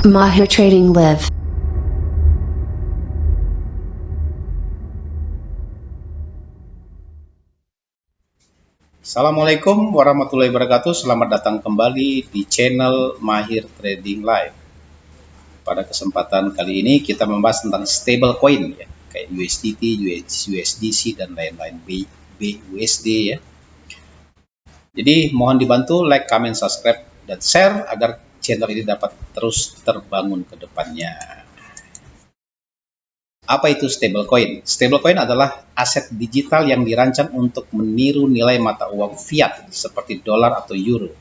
Mahir Trading Live. Assalamualaikum warahmatullahi wabarakatuh. Selamat datang kembali di channel Mahir Trading Live. Pada kesempatan kali ini kita membahas tentang stablecoin ya, kayak USDT, USDC dan lain-lain, BUSD ya. Jadi mohon dibantu like, comment, subscribe dan share agar channel ini dapat terus terbangun ke depannya. Apa itu stablecoin? Stablecoin adalah aset digital yang dirancang untuk meniru nilai mata uang fiat seperti dolar atau euro.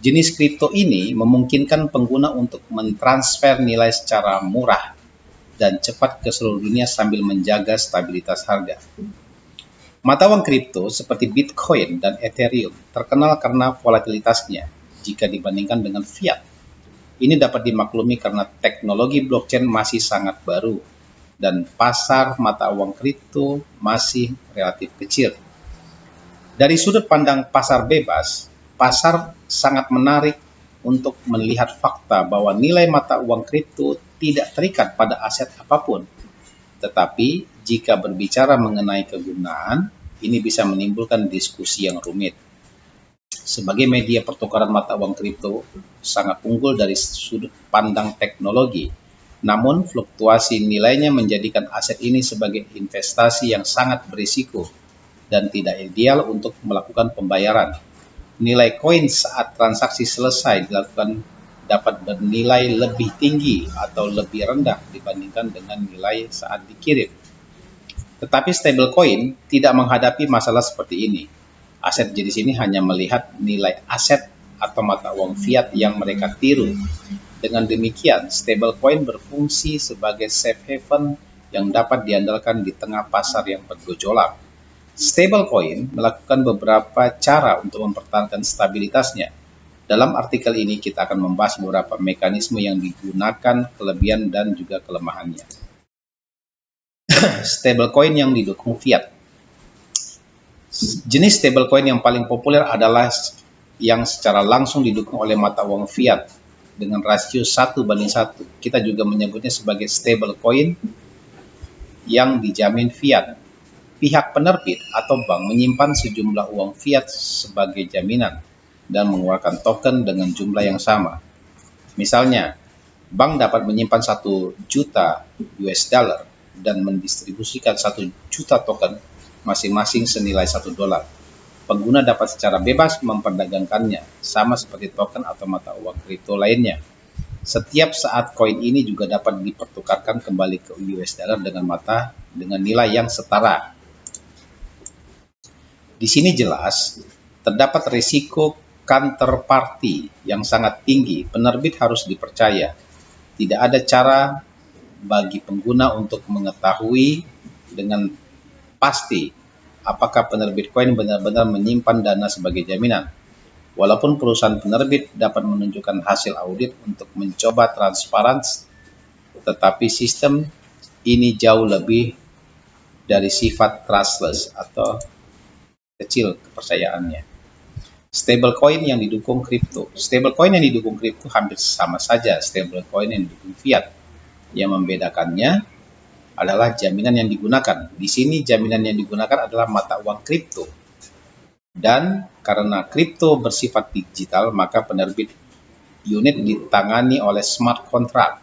Jenis kripto ini memungkinkan pengguna untuk mentransfer nilai secara murah dan cepat ke seluruh dunia sambil menjaga stabilitas harga. Mata uang kripto seperti Bitcoin dan Ethereum terkenal karena volatilitasnya jika dibandingkan dengan fiat. Ini dapat dimaklumi karena teknologi blockchain masih sangat baru dan pasar mata uang kripto masih relatif kecil. Dari sudut pandang pasar bebas, pasar sangat menarik untuk melihat fakta bahwa nilai mata uang kripto tidak terikat pada aset apapun. Tetapi jika berbicara mengenai kegunaan, ini bisa menimbulkan diskusi yang rumit. Sebagai media pertukaran mata uang kripto sangat unggul dari sudut pandang teknologi. Namun, fluktuasi nilainya menjadikan aset ini sebagai investasi yang sangat berisiko dan tidak ideal untuk melakukan pembayaran. Nilai koin saat transaksi selesai dilakukan dapat bernilai lebih tinggi atau lebih rendah dibandingkan dengan nilai saat dikirim. Tetapi stablecoin tidak menghadapi masalah seperti ini. Aset jenis ini hanya melihat nilai aset atau mata uang fiat yang mereka tiru. Dengan demikian, stablecoin berfungsi sebagai safe haven yang dapat diandalkan di tengah pasar yang bergejolak. Stablecoin melakukan beberapa cara untuk mempertahankan stabilitasnya. Dalam artikel ini kita akan membahas beberapa mekanisme yang digunakan, kelebihan dan juga kelemahannya. Stablecoin yang didukung fiat. Jenis stablecoin yang paling populer adalah yang secara langsung didukung oleh mata uang fiat dengan rasio 1:1. Kita juga menyebutnya sebagai stablecoin yang dijamin fiat. Pihak penerbit atau bank menyimpan sejumlah uang fiat sebagai jaminan dan mengeluarkan token dengan jumlah yang sama. Misalnya, bank dapat menyimpan 1 juta US dollar dan mendistribusikan 1 juta token masing-masing senilai 1 dolar. Pengguna dapat secara bebas memperdagangkannya, sama seperti token atau mata uang kripto lainnya. Setiap saat koin ini juga dapat dipertukarkan kembali ke US dollar dengan nilai yang setara. Di sini jelas, terdapat risiko counterparty yang sangat tinggi. Penerbit harus dipercaya. Tidak ada cara bagi pengguna untuk mengetahui dengan pasti apakah penerbit koin benar-benar menyimpan dana sebagai jaminan. Walaupun perusahaan penerbit dapat menunjukkan hasil audit untuk mencoba transparansi, tetapi sistem ini jauh lebih dari sifat trustless atau kecil kepercayaannya. Stablecoin yang didukung kripto. Stablecoin yang didukung kripto hampir sama saja stablecoin yang didukung fiat. Yang membedakannya adalah jaminan yang digunakan. Di sini jaminan yang digunakan adalah mata uang kripto. Dan karena kripto bersifat digital, maka penerbit unit ditangani oleh smart contract.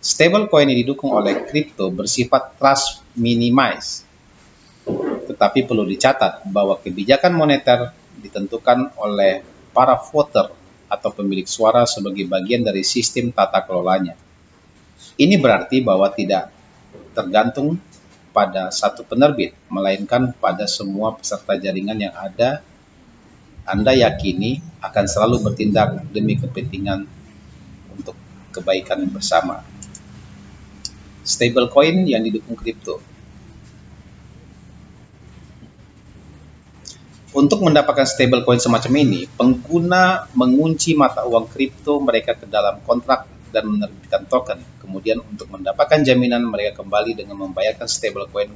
Stablecoin yang didukung oleh kripto bersifat trust minimized. Tetapi perlu dicatat bahwa kebijakan moneter ditentukan oleh para voter atau pemilik suara sebagai bagian dari sistem tata kelolanya. Ini berarti bahwa tidak tergantung pada satu penerbit, melainkan pada semua peserta jaringan yang ada. Anda yakini akan selalu bertindak demi kepentingan untuk kebaikan bersama. Stablecoin yang didukung kripto. Untuk mendapatkan stablecoin semacam ini, pengguna mengunci mata uang kripto mereka ke dalam kontrak dan menerbitkan token. Kemudian untuk mendapatkan jaminan, mereka kembali dengan membayarkan stablecoin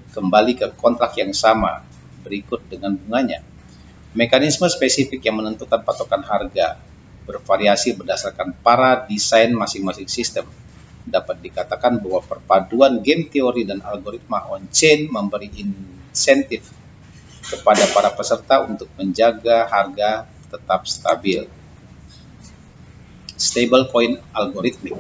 kembali ke kontrak yang sama berikut dengan bunganya. Mekanisme spesifik yang menentukan patokan harga. bervariasi berdasarkan para desain masing-masing sistem. Dapat dikatakan bahwa perpaduan game teori dan algoritma on-chain memberi insentif kepada para peserta untuk menjaga harga tetap stabil. Stablecoin algoritmik.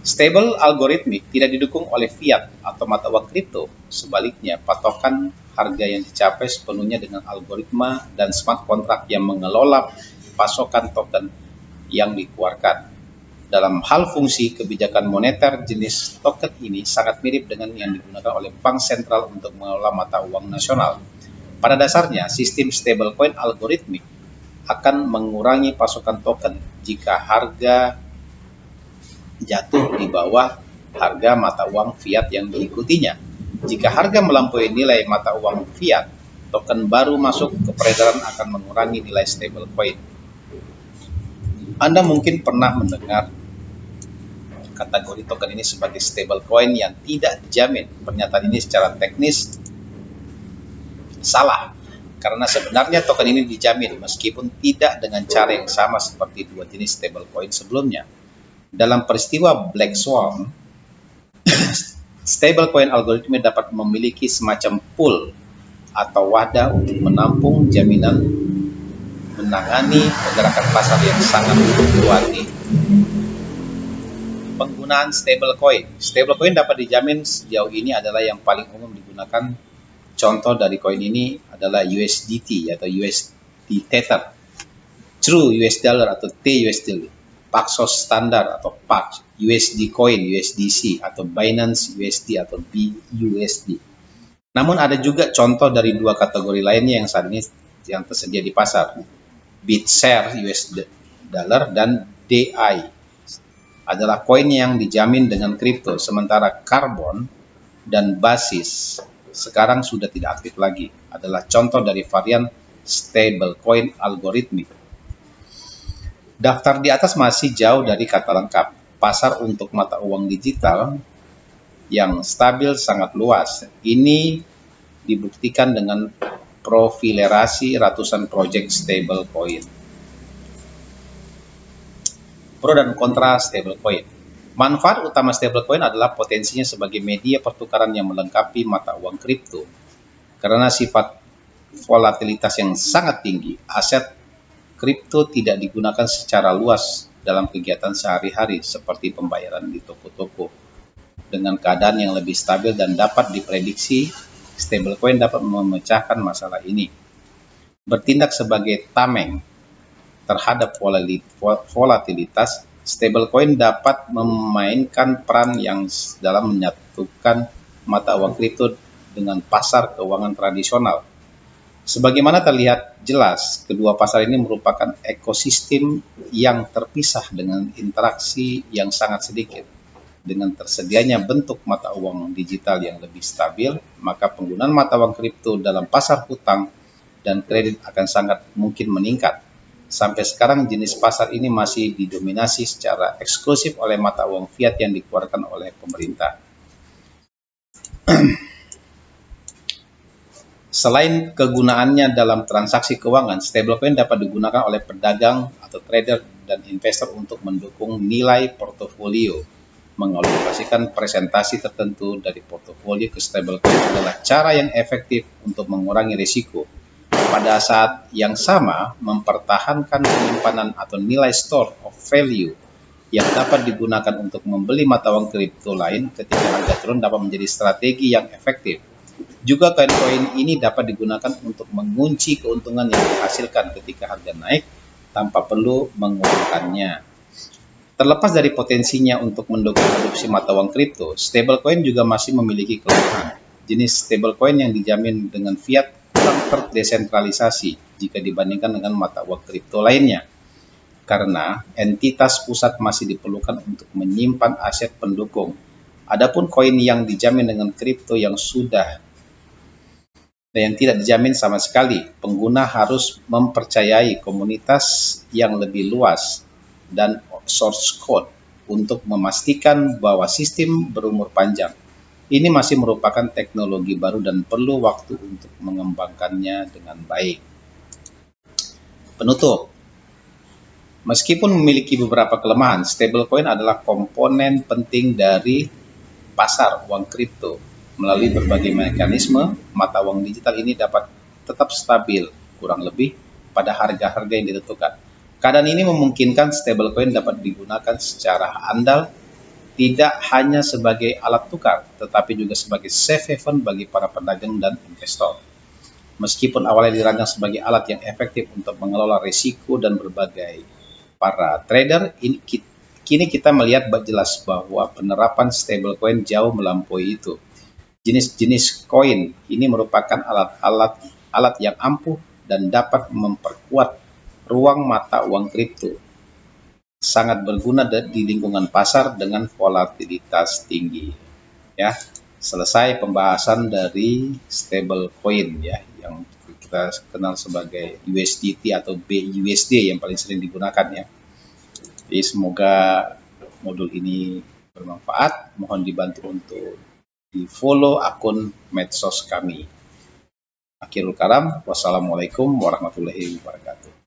Stable algoritmik tidak didukung oleh fiat atau mata uang kripto. Sebaliknya, patokan harga yang dicapai sepenuhnya dengan algoritma dan smart contract yang mengelola pasokan token yang dikeluarkan. Dalam hal fungsi kebijakan moneter, jenis token ini sangat mirip dengan yang digunakan oleh bank sentral untuk mengelola mata uang nasional. Pada dasarnya, sistem stablecoin algoritmik akan mengurangi pasokan token jika harga jatuh di bawah harga mata uang fiat yang diikutinya. Jika harga melampaui nilai mata uang fiat, token baru masuk ke peredaran akan mengurangi nilai stablecoin. Anda mungkin pernah mendengar kategori token ini sebagai stablecoin yang tidak dijamin. Pernyataan ini secara teknis salah, karena sebenarnya token ini dijamin meskipun tidak dengan cara yang sama seperti dua jenis stablecoin sebelumnya. Dalam peristiwa Black Swan, stablecoin algoritma dapat memiliki semacam pool atau wadah untuk menampung jaminan menangani pergerakan pasar yang sangat fluktuatif. Penggunaan stablecoin. Stablecoin dapat dijamin sejauh ini adalah yang paling umum digunakan. Contoh dari koin ini adalah USDT atau USD Tether, True US Dollar atau TUSD, Paxos Standard atau PAX, USD Coin, USDC, atau Binance USD atau BUSD. Namun ada juga contoh dari dua kategori lainnya yang saat ini yang tersedia di pasar. BitShare US Dollar dan DI adalah koin yang dijamin dengan kripto, sementara Carbon dan Basis sekarang sudah tidak aktif lagi, adalah contoh dari varian stablecoin algoritmik. Daftar di atas masih jauh dari kata lengkap. Pasar untuk mata uang digital yang stabil sangat luas. Ini dibuktikan dengan profilerasi ratusan proyek stablecoin. Pro dan kontra stablecoin. Manfaat utama stablecoin adalah potensinya sebagai media pertukaran yang melengkapi mata uang kripto. Karena sifat volatilitas yang sangat tinggi, aset kripto tidak digunakan secara luas dalam kegiatan sehari-hari seperti pembayaran di toko-toko. Dengan keadaan yang lebih stabil dan dapat diprediksi, stablecoin dapat memecahkan masalah ini. Bertindak sebagai tameng terhadap volatilitas, stablecoin dapat memainkan peran yang dalam menyatukan mata uang kripto dengan pasar keuangan tradisional. Sebagaimana terlihat jelas, kedua pasar ini merupakan ekosistem yang terpisah dengan interaksi yang sangat sedikit. Dengan tersedianya bentuk mata uang digital yang lebih stabil, maka penggunaan mata uang kripto dalam pasar hutang dan kredit akan sangat mungkin meningkat. Sampai sekarang jenis pasar ini masih didominasi secara eksklusif oleh mata uang fiat yang dikeluarkan oleh pemerintah. Selain kegunaannya dalam transaksi keuangan, stablecoin dapat digunakan oleh pedagang atau trader dan investor untuk mendukung nilai portofolio. Mengalokasikan presentasi tertentu dari portofolio ke stablecoin adalah cara yang efektif untuk mengurangi risiko. Pada saat yang sama, mempertahankan penyimpanan atau nilai store of value yang dapat digunakan untuk membeli mata uang kripto lain ketika harga turun dapat menjadi strategi yang efektif. Juga koin-koin ini dapat digunakan untuk mengunci keuntungan yang dihasilkan ketika harga naik tanpa perlu menguranginya. Terlepas dari potensinya untuk mendukung adopsi mata uang kripto, stablecoin juga masih memiliki kelemahan. Jenis stablecoin yang dijamin dengan fiat kurang terdesentralisasi jika dibandingkan dengan mata uang kripto lainnya, karena entitas pusat masih diperlukan untuk menyimpan aset pendukung. Adapun koin yang dijamin dengan kripto yang tidak dijamin sama sekali, pengguna harus mempercayai komunitas yang lebih luas dan source code untuk memastikan bahwa sistem berumur panjang. Ini masih merupakan teknologi baru dan perlu waktu untuk mengembangkannya dengan baik. Penutup. Meskipun memiliki beberapa kelemahan, stablecoin adalah komponen penting dari pasar uang kripto. Melalui berbagai mekanisme, mata uang digital ini dapat tetap stabil, kurang lebih pada harga-harga yang ditentukan. Keadaan ini memungkinkan stablecoin dapat digunakan secara andal, tidak hanya sebagai alat tukar, tetapi juga sebagai safe haven bagi para pedagang dan investor. Meskipun awalnya dirancang sebagai alat yang efektif untuk mengelola risiko dan berbagai para trader, kini kita melihat jelas bahwa penerapan stablecoin jauh melampaui itu. Jenis-jenis koin ini merupakan alat yang ampuh dan dapat memperkuat ruang mata uang kripto. Sangat berguna di lingkungan pasar dengan volatilitas tinggi. Ya, selesai pembahasan dari stablecoin ya, yang kita kenal sebagai USDT atau BUSD yang paling sering digunakan ya. Jadi semoga modul ini bermanfaat. Mohon dibantu untuk di follow akun medsos kami. Akhirul kalam, wassalamualaikum warahmatullahi wabarakatuh.